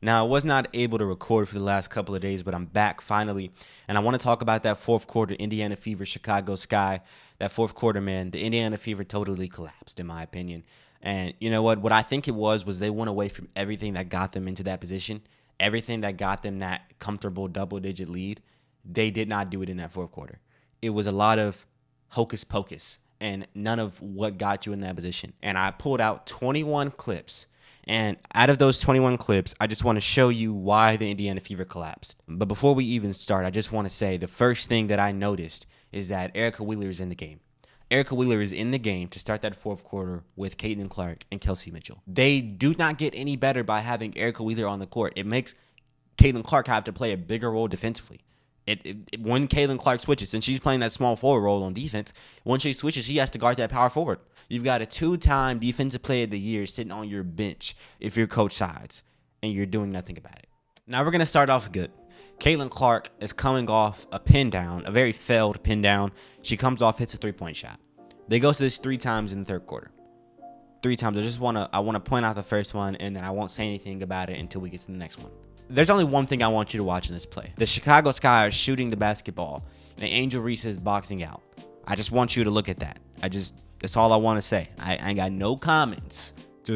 Now, I was not able to record for the last couple of days, but I'm back finally. And I want to talk about that fourth quarter Indiana Fever, Chicago Sky. That fourth quarter, man, the Indiana Fever totally collapsed, in my opinion. And you know what? What I think it was they went away from everything that got them into that position, everything that got them that comfortable double-digit lead. They did not do it in that fourth quarter. It was a lot of hocus pocus and none of what got you in that position. And I pulled out 21 clips. And out of those 21 clips, I just want to show you why the Indiana Fever collapsed. But before we even start, I just want to say the first thing that I noticed is that Erica Wheeler is in the game. Erica Wheeler is in the game to start that fourth quarter with Caitlin Clark and Kelsey Mitchell. They do not get any better by having Erica Wheeler on the court. It makes Caitlin Clark have to play a bigger role defensively. When Caitlin Clark switches, since she's playing that small forward role on defense, when she switches, she has to guard that power forward. You've got a two-time Defensive Player of the Year sitting on your bench if you're Coach Sides, and you're doing nothing about it. Now we're going to start off good. Caitlin Clark is coming off a pin down, a very failed pin down. She comes off, hits a three-point shot. They go to this 3 times in the third quarter. 3 times. I want to point out the first one, and then I won't say anything about it until we get to the next one. There's only one thing I want you to watch in this play. The Chicago Sky are shooting the basketball, and Angel Reese is boxing out. I just want you to look at that. That's all I want to say. I ain't got no comments.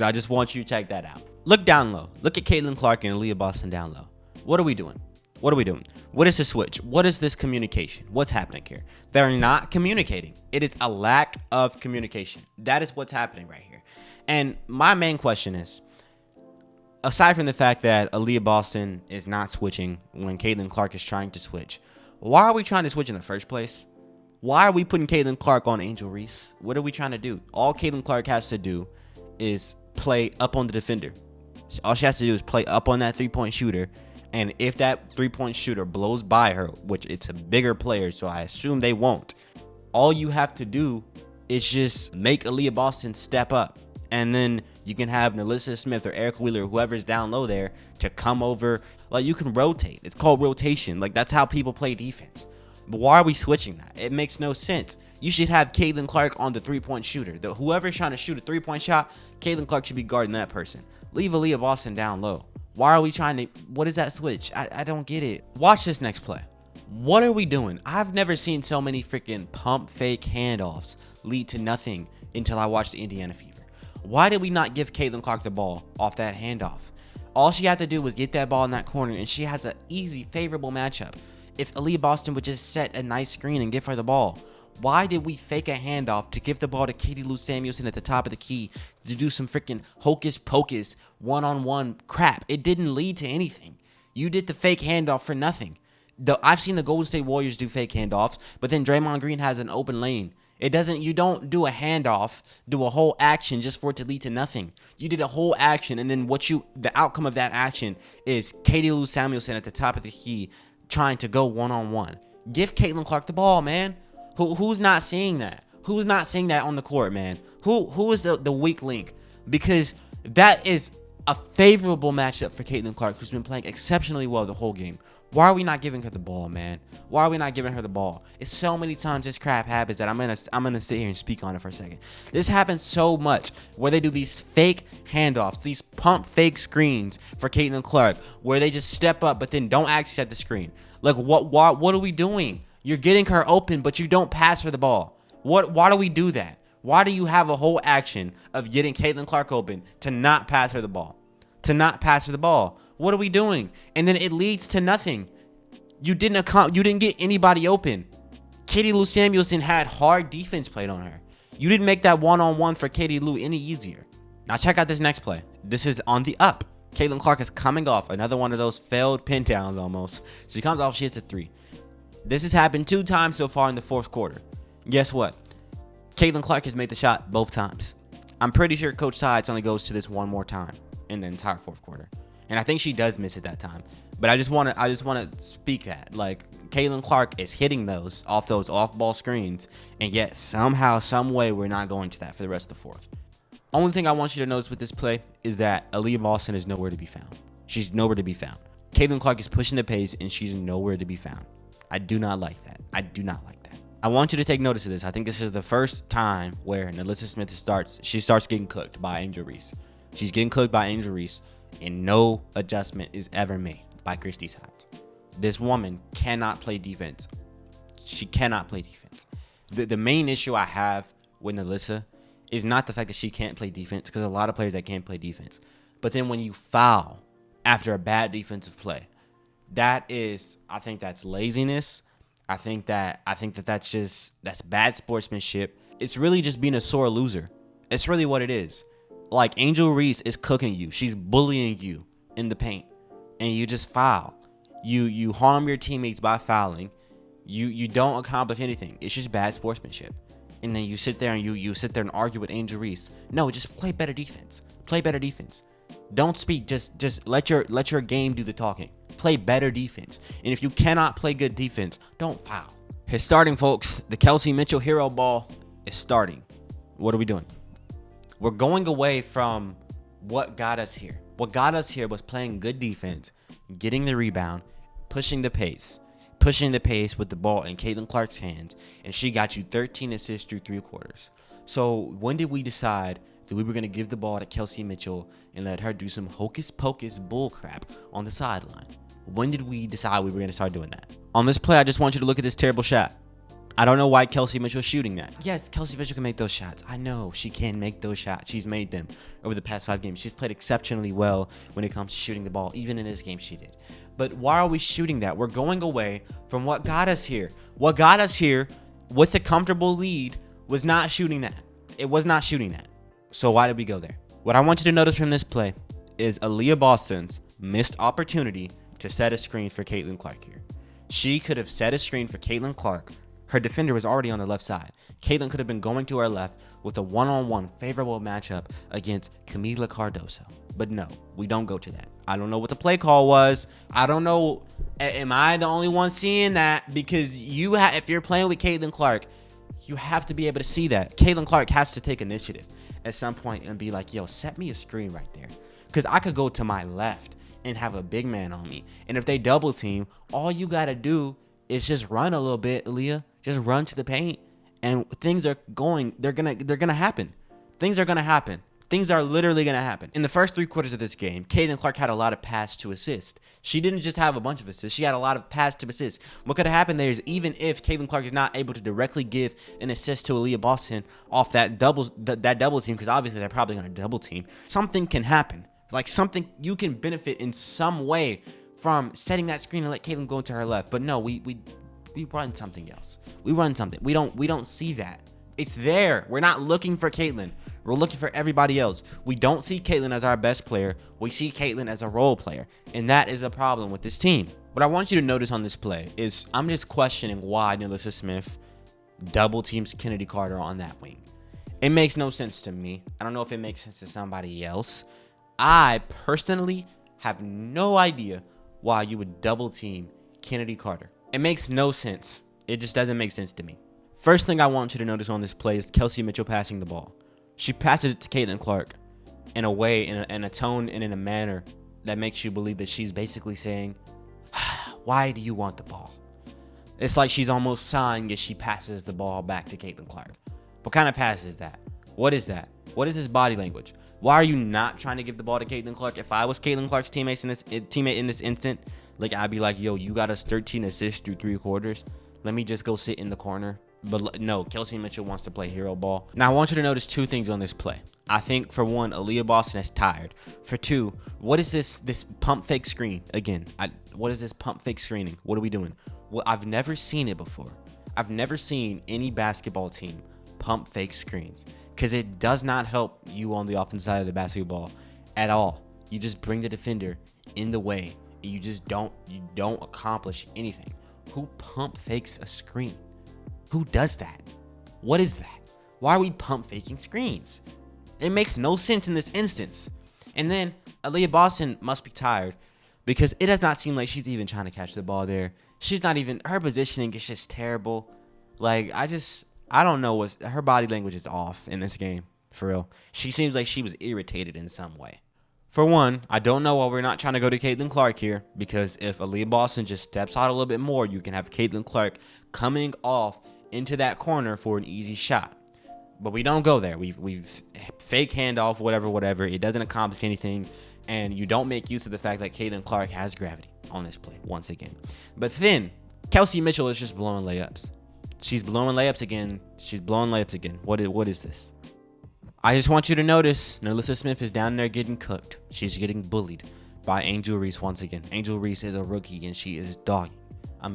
I just want you to check that out. Look down low. Look at Caitlin Clark and Aaliyah Boston down low. What are we doing? What are we doing? What is the switch? What is this communication? What's happening here? They're not communicating. It is a lack of communication. That is what's happening right here. And my main question is, aside from the fact that Aaliyah Boston is not switching when Caitlin Clark is trying to switch, why are we trying to switch in the first place? Why are we putting Caitlin Clark on Angel Reese? What are we trying to do? All Caitlin Clark has to do is play up on the defender. All she has to do is play up on that three-point shooter. And if that three-point shooter blows by her, which it's a bigger player, so I assume they won't, all you have to do is just make Aaliyah Boston step up. And then you can have Nalissa Smith or Erica Wheeler, whoever's down low there, to come over. Like, you can rotate. It's called rotation. Like, that's how people play defense. But why are we switching that? It makes no sense. You should have Caitlin Clark on the three-point shooter. Whoever's trying to shoot a three-point shot, Caitlin Clark should be guarding that person. Leave Aaliyah Boston down low. Why are we trying to... What is that switch? I don't get it. Watch this next play. What are we doing? I've never seen so many freaking pump fake handoffs lead to nothing until I watched the Indiana Fever. Why did we not give Caitlin Clark the ball off that handoff? All she had to do was get that ball in that corner, and she has an easy, favorable matchup. If Aaliyah Boston would just set a nice screen and give her the ball, why did we fake a handoff to give the ball to Katie Lou Samuelson at the top of the key to do some freaking hocus pocus one-on-one crap? It didn't lead to anything. You did the fake handoff for nothing. I've seen the Golden State Warriors do fake handoffs, but then Draymond Green has an open lane. You don't do a handoff, do a whole action just for it to lead to nothing. You did a whole action, and then the outcome of that action is Katie Lou Samuelson at the top of the key trying to go one-on-one. Give Caitlin Clark the ball, man. Who's not seeing that? Who's not seeing that on the court, man? Who is the weak link? Because that is a favorable matchup for Caitlin Clark, who's been playing exceptionally well the whole game. Why are we not giving her the ball, man? Why are we not giving her the ball? It's so many times this crap happens that I'm gonna sit here and speak on it for a second. This happens so much where they do these fake handoffs, these pump fake screens for Caitlin Clark, where they just step up but then don't actually set the screen. Like, what are we doing? You're getting her open, but you don't pass her the ball. Why do we do that? Why do you have a whole action of getting Caitlin Clark open to not pass her the ball? To not pass her the ball. What are we doing? And then it leads to nothing. You didn't get anybody open. Katie Lou Samuelson had hard defense played on her. You didn't make that one-on-one for Katie Lou any easier. Now check out this next play. This is on the up. Caitlin Clark is coming off another one of those failed pin downs almost. She comes off, she hits a 3. This has happened 2 times so far in the fourth quarter. Guess what? Caitlin Clark has made the shot both times. I'm pretty sure Coach Sides only goes to this one more time in the entire fourth quarter. And I think she does miss it that time. But I just want to speak that. Like, Caitlin Clark is hitting those off-ball screens, and yet somehow, some way, we're not going to that for the rest of the fourth. Only thing I want you to notice with this play is that Aaliyah Boston is nowhere to be found. She's nowhere to be found. Caitlin Clark is pushing the pace, and she's nowhere to be found. I do not like that. I do not like that. I want you to take notice of this. I think this is the first time where Nalissa Smith starts getting cooked by Angel Reese. She's getting cooked by Angel Reese. and no adjustment is ever made by Christy Sides. This woman cannot play defense. She cannot play defense. The main issue I have with Alyssa is not the fact that she can't play defense, because a lot of players that can't play defense. But then when you foul after a bad defensive play, I think that's laziness. I think that's bad sportsmanship. It's really just being a sore loser. It's really what it is. Like, Angel Reese is cooking you. She's bullying you in the paint, and you just foul. You harm your teammates by fouling. You don't accomplish anything. It's just bad sportsmanship. And then you sit there and you sit there and argue with Angel Reese. No, just play better defense. Play better defense. Don't speak. Just let your game do the talking. Play better defense. And if you cannot play good defense, don't foul. It's starting, folks. The Kelsey Mitchell hero ball is starting. What are we doing? We're going away from what got us here. What got us here was playing good defense, getting the rebound, pushing the pace with the ball in Caitlin Clark's hands, and she got you 13 assists through 3 quarters. So when did we decide that we were going to give the ball to Kelsey Mitchell and let her do some hocus pocus bull crap on the sideline? When did we decide we were going to start doing that? On this play, I just want you to look at this terrible shot. I don't know why Kelsey Mitchell is shooting that. Yes, Kelsey Mitchell can make those shots. I know she can make those shots. She's made them over the past 5 games. She's played exceptionally well when it comes to shooting the ball. Even in this game, she did. But why are we shooting that? We're going away from what got us here. What got us here with a comfortable lead was not shooting that. It was not shooting that. So why did we go there? What I want you to notice from this play is Aaliyah Boston's missed opportunity to set a screen for Caitlin Clark here. She could have set a screen for Caitlin Clark. Her defender was already on the left side. Caitlin could have been going to her left with a one-on-one favorable matchup against Camila Cardoso. But no, we don't go to that. I don't know what the play call was. I don't know. Am I the only one seeing that? Because if you're playing with Caitlin Clark, you have to be able to see that. Caitlin Clark has to take initiative at some point and be like, yo, set me a screen right there. Because I could go to my left and have a big man on me. And if they double team, all you got to do is just run a little bit, Aaliyah. Just run to the paint, and things are going. They're gonna happen. Things are gonna happen. Things are literally gonna happen. In the first 3 quarters of this game, Caitlin Clark had a lot of pass to assist. She didn't just have a bunch of assists. She had a lot of pass to assist. What could have happened there is, even if Caitlin Clark is not able to directly give an assist to Aaliyah Boston off that double team, because obviously they're probably gonna double team, something can happen. Like, something, you can benefit in some way from setting that screen and let Caitlin go into her left. But no, we run something else. We run something. We don't see that. It's there. We're not looking for Caitlin. We're looking for everybody else. We don't see Caitlin as our best player. We see Caitlin as a role player. And that is a problem with this team. What I want you to notice on this play is I'm just questioning why Alyssa Smith double teams Kennedy Carter on that wing. It makes no sense to me. I don't know if it makes sense to somebody else. I personally have no idea why you would double team Kennedy Carter. It makes no sense. It just doesn't make sense to me. First thing I want you to notice on this play is Kelsey Mitchell passing the ball. She passes it to Caitlin Clark in a way, in a tone, and in a manner that makes you believe that she's basically saying, why do you want the ball? It's like she's almost sighing as she passes the ball back to Caitlin Clark. What kind of pass is that? What is that? What is this body language? Why are you not trying to give the ball to Caitlin Clark? If I was Caitlin Clark's teammate in this instant, like, I'd be like, yo, you got us 13 assists through 3 quarters. Let me just go sit in the corner. But no, Kelsey Mitchell wants to play hero ball. Now, I want you to notice 2 things on this play. I think, for one, Aaliyah Boston is tired. For 2, what is this pump fake screen? Again, what is this pump fake screening? What are we doing? Well, I've never seen it before. I've never seen any basketball team pump fake screens, because it does not help you on the offensive side of the basketball at all. You just bring the defender in the way. You don't accomplish anything. Who pump fakes a screen? Who does that? What is that? Why are we pump faking screens? It makes no sense in this instance. And then Aaliyah Boston must be tired, because it does not seem like she's even trying to catch the ball there. She's not even, her positioning is just terrible. Like, I don't know, her body language is off in this game, for real. She seems like she was irritated in some way. For one, I don't know why we're not trying to go to Caitlin Clark here, because if Aaliyah Boston just steps out a little bit more, you can have Caitlin Clark coming off into that corner for an easy shot. But we don't go there. We've fake handoff, whatever. It doesn't accomplish anything. And you don't make use of the fact that Caitlin Clark has gravity on this play once again. But then Kelsey Mitchell is just blowing layups. She's blowing layups again. She's blowing layups again. What is this? I just want you to notice Nalissa Smith is down there getting cooked. She's getting bullied by Angel Reese once again. Angel Reese is a rookie and she is dogging on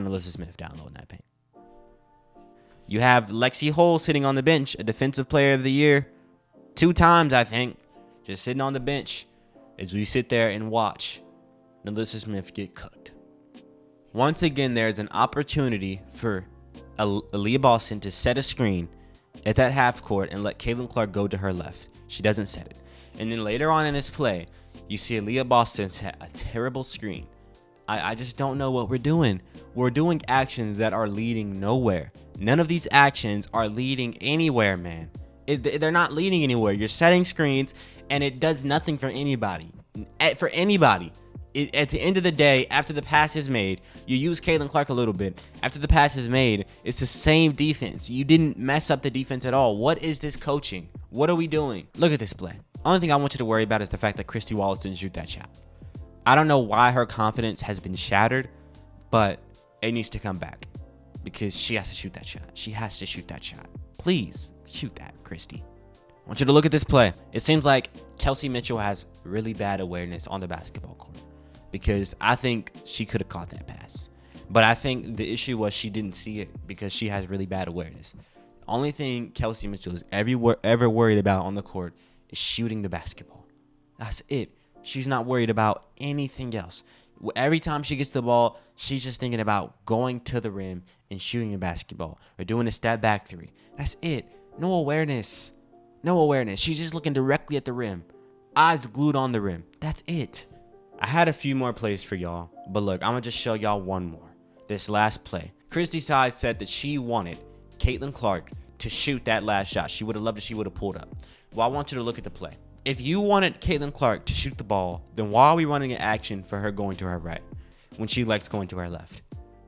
Nalissa Smith down low in that paint. You have Lexi Hull sitting on the bench, a defensive player of the year 2 times, I think, just sitting on the bench as we sit there and watch Nalissa Smith get cooked. Once again, there's an opportunity for Aaliyah Boston to set a screen at that half court and let Caitlin Clark go to her left. She doesn't set it. And then later on in this play, you see Aaliyah Boston set a terrible screen. I just don't know what we're doing. We're doing actions that are leading nowhere. None of these actions are leading anywhere, man. They're not leading anywhere. You're setting screens, and it does nothing for anybody. At the end of the day, after the pass is made, you use Caitlin Clark a little bit. After the pass is made, it's the same defense. You didn't mess up the defense at all. What is this coaching? What are we doing? Look at this play. Only thing I want you to worry about is the fact that Christy Wallace didn't shoot that shot. I don't know why her confidence has been shattered, but it needs to come back because she has to shoot that shot. She has to shoot that shot. Please shoot that, Christy. I want you to look at this play. It seems like Kelsey Mitchell has really bad awareness on the basketball court because I think she could have caught that pass. But I think the issue was she didn't see it because she has really bad awareness. Only thing Kelsey Mitchell is ever worried about on the court is shooting the basketball. That's it. She's not worried about anything else. Every time she gets the ball, she's just thinking about going to the rim and shooting a basketball or doing a step back 3. That's it. No awareness. No awareness. She's just looking directly at the rim. Eyes glued on the rim. That's it. I had a few more plays for y'all, but look, I'm going to just show y'all one more. This last play. Christy Side said that she wanted Caitlin Clark to shoot that last shot. She would have loved it. She would have pulled up. Well, I want you to look at the play. If you wanted Caitlin Clark to shoot the ball, then why are we running an action for her going to her right when she likes going to her left?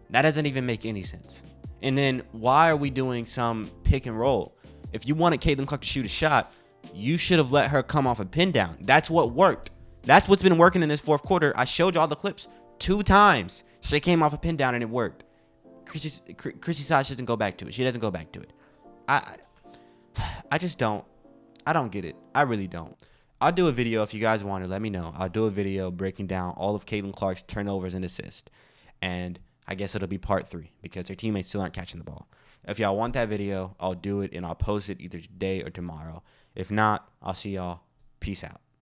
That doesn't even make any sense. And then why are we doing some pick and roll? If you wanted Caitlin Clark to shoot a shot, you should have let her come off a pin down. That's what worked. That's what's been working in this fourth quarter. I showed y'all the clips 2 times. She came off a pin down and it worked. Chrissy Side doesn't go back to it. She doesn't go back to it. I just don't. I don't get it. I really don't. I'll do a video if you guys want to. Let me know. I'll do a video breaking down all of Caitlin Clark's turnovers and assists. And I guess it'll be part 3 because her teammates still aren't catching the ball. If y'all want that video, I'll do it and I'll post it either today or tomorrow. If not, I'll see y'all. Peace out.